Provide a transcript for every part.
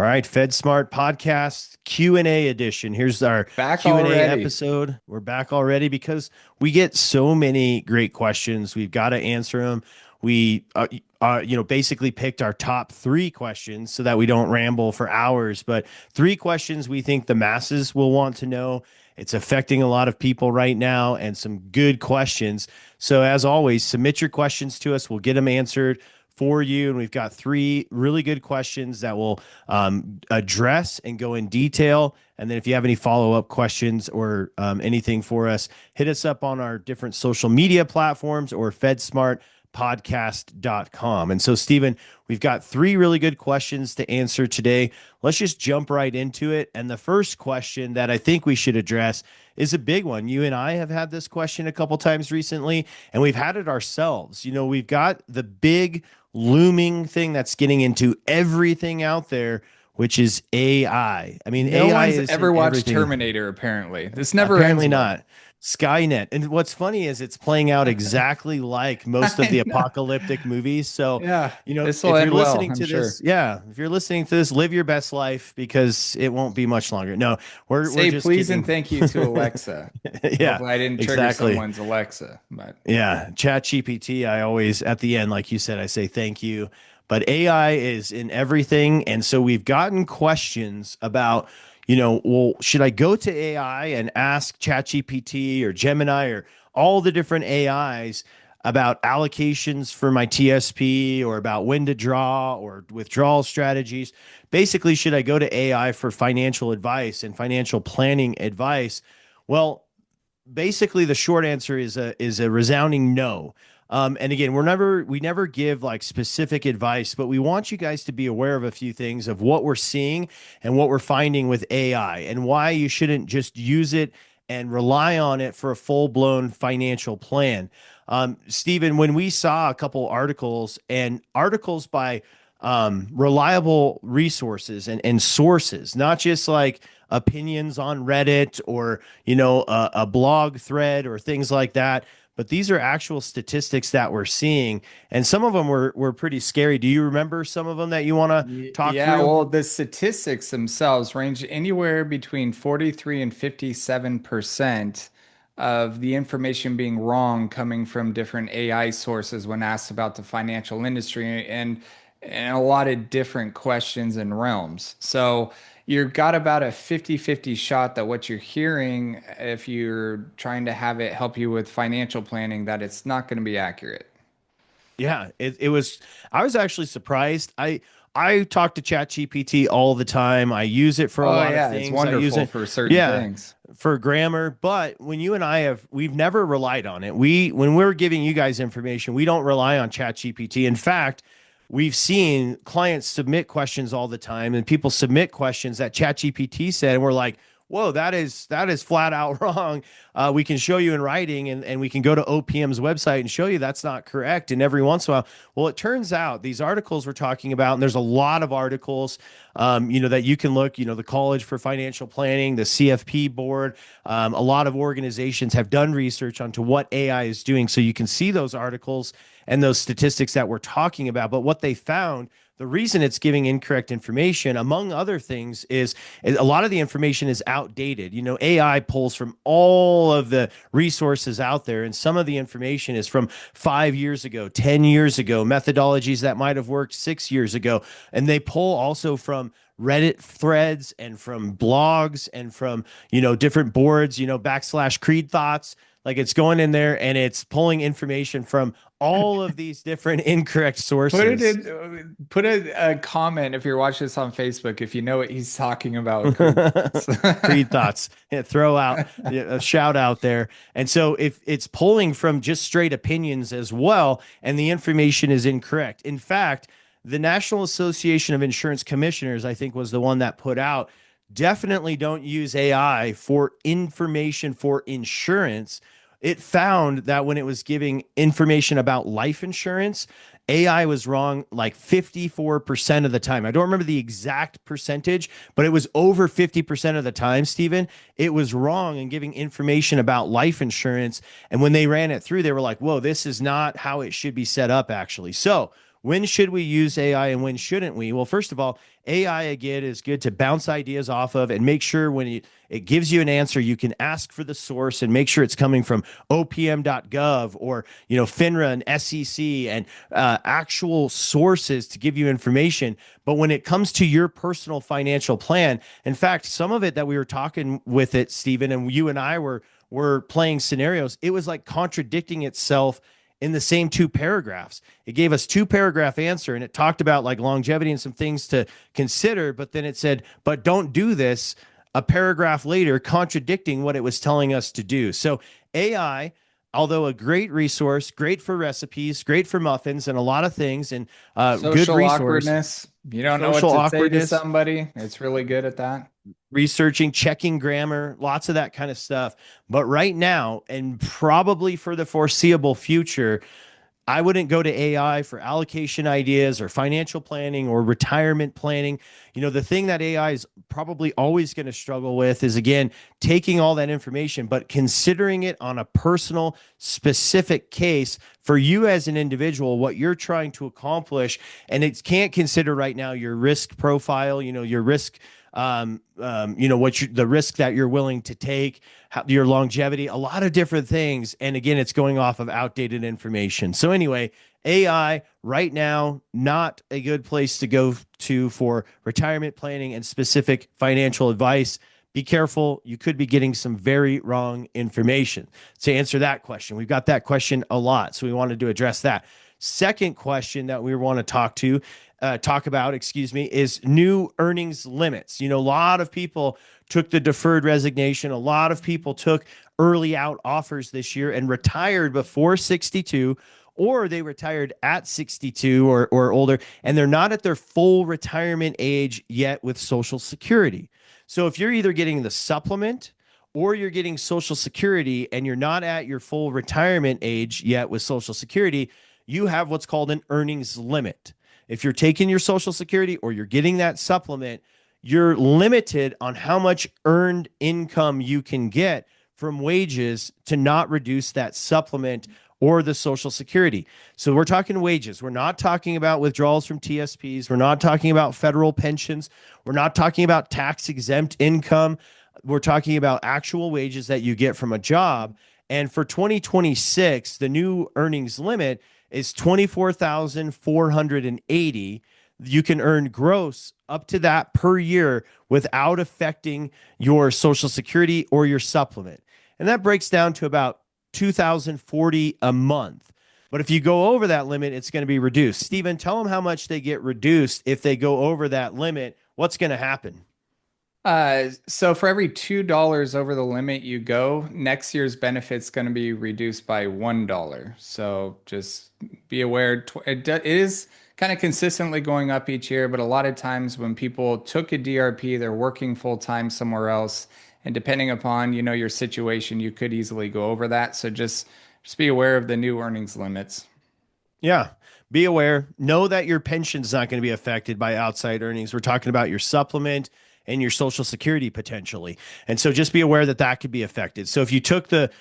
right, FedSmart podcast Q&A edition. Here's our Back Q&A already. episode. We're back already because we get so many great questions. We've got to answer them. We basically picked our top three questions so that we don't ramble for hours, but three questions we think the masses will want to know. It's affecting a lot of people right now and some good questions. So as always, submit your questions to us. We'll get them answered for you. And we've got three really good questions that we'll address and go in detail. And then if you have any follow-up questions or anything for us, hit us up on our different social media platforms or fedsmartpodcast.com. And so, Stephen, we've got three really good questions to answer today. Let's just jump right into it. And the first question that I think we should address is a big one. You and I have had this question a couple times recently, and we've had it ourselves. We've got the big looming thing that's getting into everything out there, which is AI. I mean, No AI one's is in ever watched everything. Terminator, apparently. This never ends Apparently well. not. Skynet. And what's funny is it's playing out exactly like most of the I know. apocalyptic movies. So, Yeah, this will if you're end well, listening I'm to sure. this, yeah, if you're listening to this, live your best life because it won't be much longer. No, we're Say just please and kidding. thank you to Alexa. Yeah, Hopefully, I didn't trigger exactly. someone's Alexa, but Yeah, Chat GPT, I always at the end, like you said, I say thank you. But AI is in everything. And so we've gotten questions about, well, should I go to AI and ask ChatGPT or Gemini or all the different AIs about allocations for my TSP or about when to draw or withdrawal strategies? Basically, should I go to AI for financial advice and financial planning advice? Well, basically the short answer is a resounding no. And again, we never give like specific advice, but we want you guys to be aware of a few things of what we're seeing and what we're finding with AI and why you shouldn't just use it and rely on it for a full blown financial plan. Stephen, when we saw a couple articles by reliable resources and sources, not just like opinions on Reddit or a blog thread or things like that. But these are actual statistics that we're seeing, and some of them were pretty scary. Do you remember some of them that you want to talk Yeah, through? well, the statistics themselves range anywhere between 43 and 57% of the information being wrong coming from different AI sources when asked about the financial industry and a lot of different questions and realms. So you've got about a 50-50 shot that what you're hearing, if you're trying to have it help you with financial planning, that it's not going to be accurate. Yeah, it was. I was actually surprised. I talk to ChatGPT all the time. I use it for a Oh, lot of yeah, it's things. I use wonderful it, for certain yeah, things. for grammar. But when you and I we've never relied on it. When we're giving you guys information, we don't rely on ChatGPT. In fact, we've seen clients submit questions all the time, and people submit questions that ChatGPT said, and we're like, whoa, that is flat out wrong. We can show you in writing, and we can go to OPM's website and show you that's not correct. And every once in a while, well, it turns out these articles we're talking about, and there's a lot of articles, that you can look, the College for Financial Planning, the CFP board, a lot of organizations have done research onto what AI is doing. So you can see those articles and those statistics that we're talking about. But what they found, the reason it's giving incorrect information, among other things, is a lot of the information is outdated. AI pulls from all of the resources out there, and some of the information is from 5 years ago, 10 years ago, methodologies that might have worked 6 years ago. And they pull also from Reddit threads and from blogs and from, different boards, backslash creed thoughts. Like it's going in there and it's pulling information from all of these different incorrect Put it sources. in, put a comment if you're watching this on Facebook if you know what he's talking about with Creed thoughts. Creed thoughts. Yeah, throw out a shout out there. And so if it's pulling from just straight opinions as well, and the information is incorrect. In fact, the National Association of Insurance Commissioners, I think, was the one that put out definitely don't use AI for information for insurance. It found that when it was giving information about life insurance, AI was wrong like 54% of the time. I don't remember the exact percentage, but it was over 50% of the time, Stephen. It was wrong in giving information about life insurance. And when they ran it through, they were like, whoa, this is not how it should be set up, actually. So, when should we use AI and when shouldn't we? Well, first of all, AI again is good to bounce ideas off of and make sure when it gives you an answer, you can ask for the source and make sure it's coming from opm.gov or FINRA and SEC and actual sources to give you information. But when it comes to your personal financial plan, in fact, some of it that we were talking with it, Stephen, and you and I were playing scenarios, it was like contradicting itself in the same two paragraphs. It gave us two paragraph answer and it talked about like longevity and some things to consider, but then it said, but don't do this a paragraph later, contradicting what it was telling us to do. So AI, although a great resource, great for recipes, great for muffins and a lot of things, and good Social resource. awkwardness. You don't know what Social to say to awkwardness, somebody. It's really good at that. researching, checking grammar, lots of that kind of stuff. But right now, and probably for the foreseeable future, I wouldn't go to AI for allocation ideas or financial planning or retirement planning. The thing that AI is probably always going to struggle with is, again, taking all that information, but considering it on a personal, specific case for you as an individual, what you're trying to accomplish. And it can't consider right now your risk profile, your risk the risk that you're willing to take, your longevity, a lot of different things. And again, it's going off of outdated information. So anyway, AI right now, not a good place to go to for retirement planning and specific financial advice. Be careful. You could be getting some very wrong information. To answer that question, we've got that question a lot, so we wanted to address that. Second question that we want to talk about, is new earnings limits. A lot of people took the deferred resignation. A lot of people took early out offers this year and retired before 62, or they retired at 62 or older, and they're not at their full retirement age yet with Social Security. So if you're either getting the supplement or you're getting Social Security and you're not at your full retirement age yet with Social Security, you have what's called an earnings limit. If you're taking your Social Security or you're getting that supplement, you're limited on how much earned income you can get from wages to not reduce that supplement or the Social Security. So we're talking wages. We're not talking about withdrawals from TSPs. We're not talking about federal pensions. We're not talking about tax exempt income. We're talking about actual wages that you get from a job. And for 2026, the new earnings limit is 24,480. You can earn gross up to that per year without affecting your Social Security or your supplement. And that breaks down to about 2,040 a month. But if you go over that limit, it's going to be reduced. Stephen, tell them how much they get reduced if they go over that limit. What's going to happen? So for every $2 over the limit you go, next year's benefit's going to be reduced by $1. So just be aware. It is kind of consistently going up each year, but a lot of times when people took a DRP, they're working full time somewhere else. And depending upon, your situation, you could easily go over that. So just be aware of the new earnings limits. Yeah. Be aware. Know that your pension's not going to be affected by outside earnings. We're talking about your supplement and your Social Security potentially. And so just be aware that that could be affected. So if you took the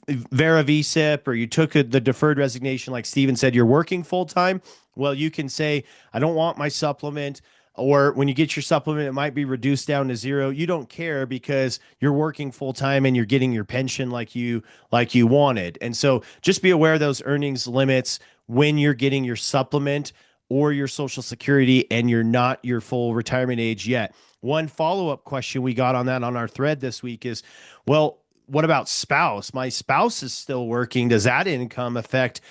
Vera VSIP or you took the deferred resignation, like Steven said, you're working full time. Well, you can say, I don't want my supplement. Or when you get your supplement, it might be reduced down to zero. You don't care because you're working full time and you're getting your pension like you wanted. And so just be aware of those earnings limits when you're getting your supplement or your Social Security and you're not your full retirement age yet. One follow-up question we got on that on our thread this week is, well, what about spouse? My spouse is still working. Does that income affect,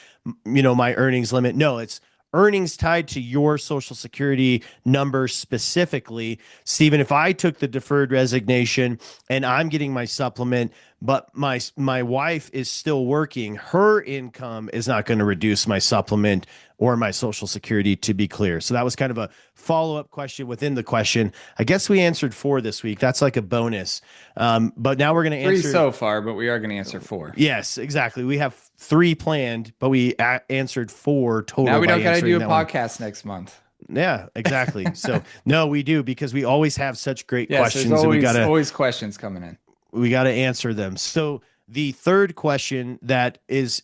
my earnings limit? No, it's earnings tied to your Social Security number specifically. Stephen, if I took the deferred resignation and I'm getting my supplement, but my wife is still working, her income is not going to reduce my supplement or my Social Security, to be clear. So that was kind of a follow-up question within the question. I guess we answered 4 this week. That's like a bonus. But now we're going to answer 3 so far, but we are going to answer 4. Yes, exactly. We have 3 planned, but we answered 4 total. Now we don't got to do a podcast next month. Yeah, exactly. So no, we do, because we always have such great questions. There's always, and always questions coming in. We got to answer them. So the third question that is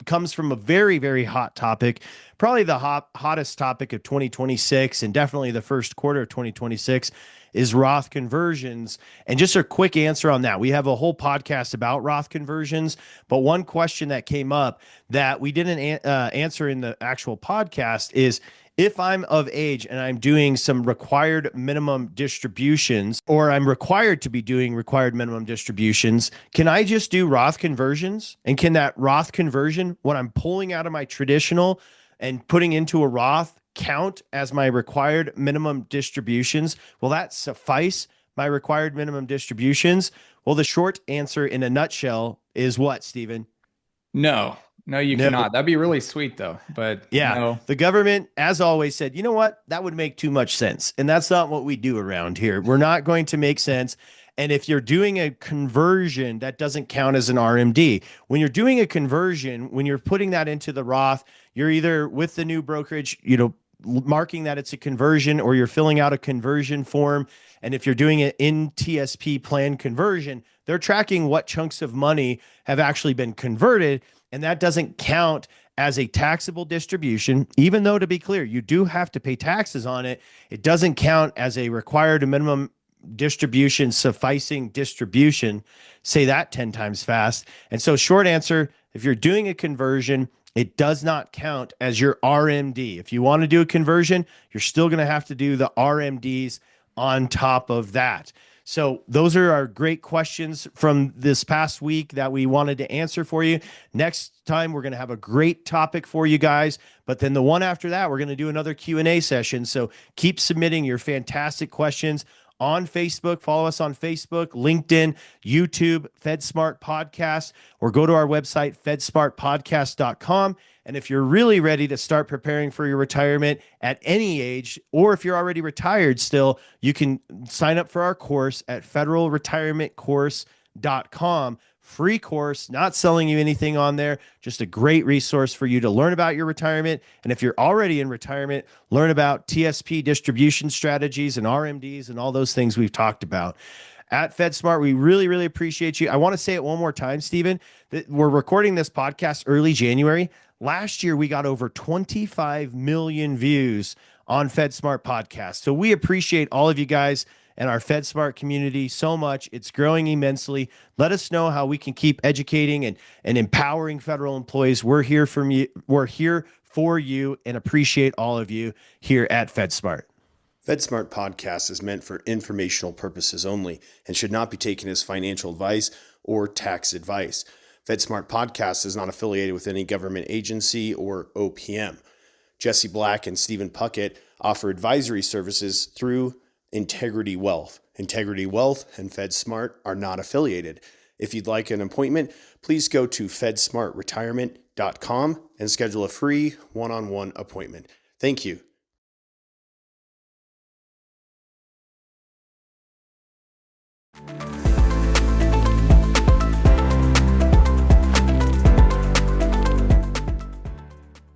comes from a very, very hot topic, probably the hottest topic of 2026, and definitely the first quarter of 2026 is Roth conversions. And just a quick answer on that. We have a whole podcast about Roth conversions, but one question that came up that we didn't answer in the actual podcast is, if I'm of age and I'm doing some required minimum distributions, or I'm required to be doing required minimum distributions, can I just do Roth conversions? And can that Roth conversion, when I'm pulling out of my traditional and putting into a Roth, count as my required minimum distributions? Will that suffice my required minimum distributions? Well, the short answer in a nutshell is what, Stephen? No, no, you No. cannot. That'd be really sweet though, but Yeah, no. the government, as always, said, you know what? That would make too much sense. And that's not what we do around here. We're not going to make sense. And if you're doing a conversion, that doesn't count as an RMD. When you're doing a conversion, when you're putting that into the Roth, you're either with the new brokerage, marking that it's a conversion, or you're filling out a conversion form. And if you're doing it in TSP plan conversion, they're tracking what chunks of money have actually been converted. And that doesn't count as a taxable distribution, even though, to be clear, you do have to pay taxes on it. It doesn't count as a required minimum distribution, sufficing distribution. Say that 10 times fast. And so, short answer, if you're doing a conversion, it does not count as your RMD. If you want to do a conversion, you're still going to have to do the RMDs on top of that. So those are our great questions from this past week that we wanted to answer for you. Next time, we're going to have a great topic for you guys. But then the one after that, we're going to do another Q&A session. So keep submitting your fantastic questions on Facebook. Follow us on Facebook, LinkedIn, YouTube, FedSmart Podcast, or go to our website, fedsmartpodcast.com. And if you're really ready to start preparing for your retirement at any age, or if you're already retired still, you can sign up for our course at federalretirementcourse.com. Free course, not selling you anything on there, just a great resource for you to learn about your retirement. And if you're already in retirement, learn about TSP distribution strategies and RMDs and all those things we've talked about. At FedSmart, we really, really appreciate you. I want to say it one more time, Stephen, that we're recording this podcast early January. Last year, we got over 25 million views on FedSmart Podcast. So we appreciate all of you guys and our FedSmart community so much. It's growing immensely. Let us know how we can keep educating and empowering federal employees. We're here for you. We're here for you and appreciate all of you here at FedSmart. FedSmart Podcast is meant for informational purposes only and should not be taken as financial advice or tax advice. FedSmart Podcast is not affiliated with any government agency or OPM. Jesse Black and Steven Puckett offer advisory services through Integrity Wealth. Integrity Wealth and FedSmart are not affiliated. If you'd like an appointment, please go to fedsmartretirement.com and schedule a free one-on-one appointment. Thank you.